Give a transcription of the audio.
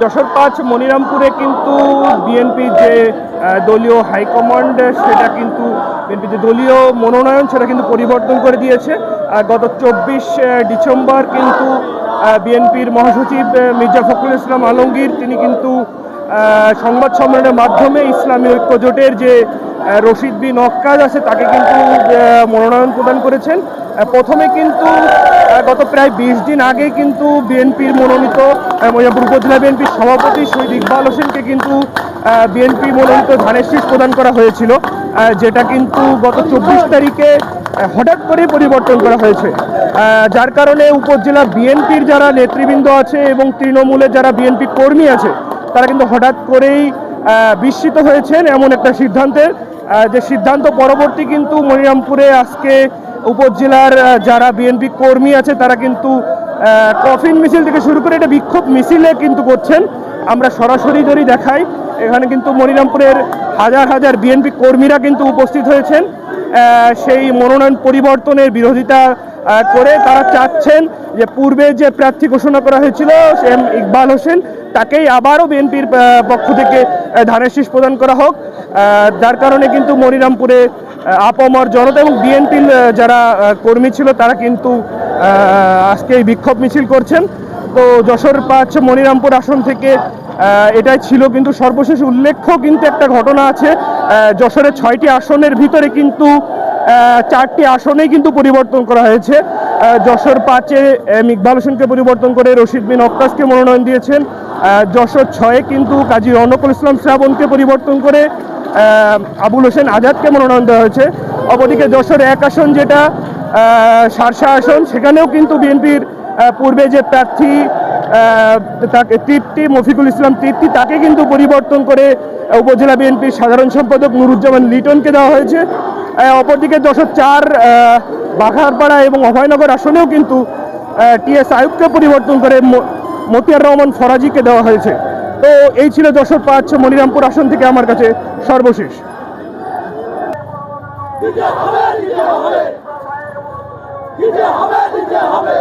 যশোর ৫ মনিরামপুরে কিন্তু বিএনপির যে দলীয় হাইকমান্ড সেটা কিন্তু বিএনপির যে দলীয় মনোনয়ন সেটা কিন্তু পরিবর্তন করে দিয়েছে। গত ২৪ ডিসেম্বর কিন্তু বিএনপির মহাসচিব মির্জা ফখরুল ইসলাম আলমগীর তিনি কিন্তু সংবাদ সম্মেলনের মাধ্যমে ইসলামী ঐক্য জোটের যে রশিদ বিন ওয়াক্কাস আছে তাকে কিন্তু মনোনয়ন প্রদান করেছেন। প্রথমে কিন্তু গত প্রায় ২০ দিন আগে কিন্তু বিএনপির মনোনীত মনিরামপুর উপজেলা বিএনপির সভাপতি শহীদ ইকবাল হোসেনকে কিন্তু বিএনপি মনোনীত ধানের শীষ প্রদান করা হয়েছিল, যেটা কিন্তু গত ২৪ তারিখে হঠাৎ করেই পরিবর্তন করা হয়েছে, যার কারণে উপজেলা বিএনপির যারা নেতৃবৃন্দ আছে এবং তৃণমূলের যারা বিএনপি কর্মী আছে তারা কিন্তু হঠাৎ করেই বিস্মিত হয়েছেন এমন একটা সিদ্ধান্তের, যে সিদ্ধান্ত পরবর্তী কিন্তু মনিরামপুরে আজকে উপজেলার যারা বিএনপি কর্মী আছে তারা কিন্তু কফিন মিছিল থেকে শুরু করে এটা বিক্ষোভ মিছিলে কিন্তু করছেন। আমরা সরাসরি যদি দেখাই এখানে কিন্তু মনিরামপুরের হাজার হাজার বিএনপি কর্মীরা কিন্তু উপস্থিত হয়েছেন সেই মনোনয়ন পরিবর্তনের বিরোধিতা করে। তারা চাচ্ছেন যে পূর্বে যে প্রার্থী ঘোষণা করা হয়েছিল এম ইকবাল হোসেন তাকেই আবারও বিএনপির পক্ষ থেকে ধানের শীষ প্রদান করা হোক, যার কারণে কিন্তু মনিরামপুরে আপামর জনতা এবং বিএনপির যারা কর্মী ছিল তারা কিন্তু আজকে এই বিক্ষোভ মিছিল করছেন। তো যশোর ৫ মনিরামপুর আসন থেকে এটাই ছিল, কিন্তু সর্বশেষ উল্লেখ্য কিন্তু একটা ঘটনা আছে, যশোরের ৬টি আসনের ভিতরে কিন্তু ৪টি আসনেই কিন্তু পরিবর্তন করা হয়েছে। যশোর ৫-এ ইকবাল হোসেনকে পরিবর্তন করে রশিদ বিন ওয়াক্কাসকে মনোনয়ন দিয়েছেন। যশোর ৬-এ কিন্তু কাজী রৌনকুল ইসলাম শ্রাবণকে পরিবর্তন করে আবুল হোসেন আজাদকে মনোনয়ন দেওয়া হয়েছে। অপরদিকে যশোর ১ আসন যেটা শার্শা আসন, সেখানেও কিন্তু বিএনপির পূর্বে যে প্রার্থী তাকে মফিকুল ইসলাম তৃপ্তি তাকে কিন্তু পরিবর্তন করে উপজেলা বিএনপির সাধারণ সম্পাদক নুরুজ্জামান লিটনকে দেওয়া হয়েছে। অপরদিকে যশোর ৪ বাঘারপাড়া এবং অভয়নগর আসনেও কিন্তু টিএস আয়ুবকে পরিবর্তন করে মতিয়ার রহমান ফরাজিকে দেওয়া হয়েছে। তো এই ছিল যশোর ৫ মনিরামপুর আসন থেকে আমার কাছে সর্বশেষ। হবে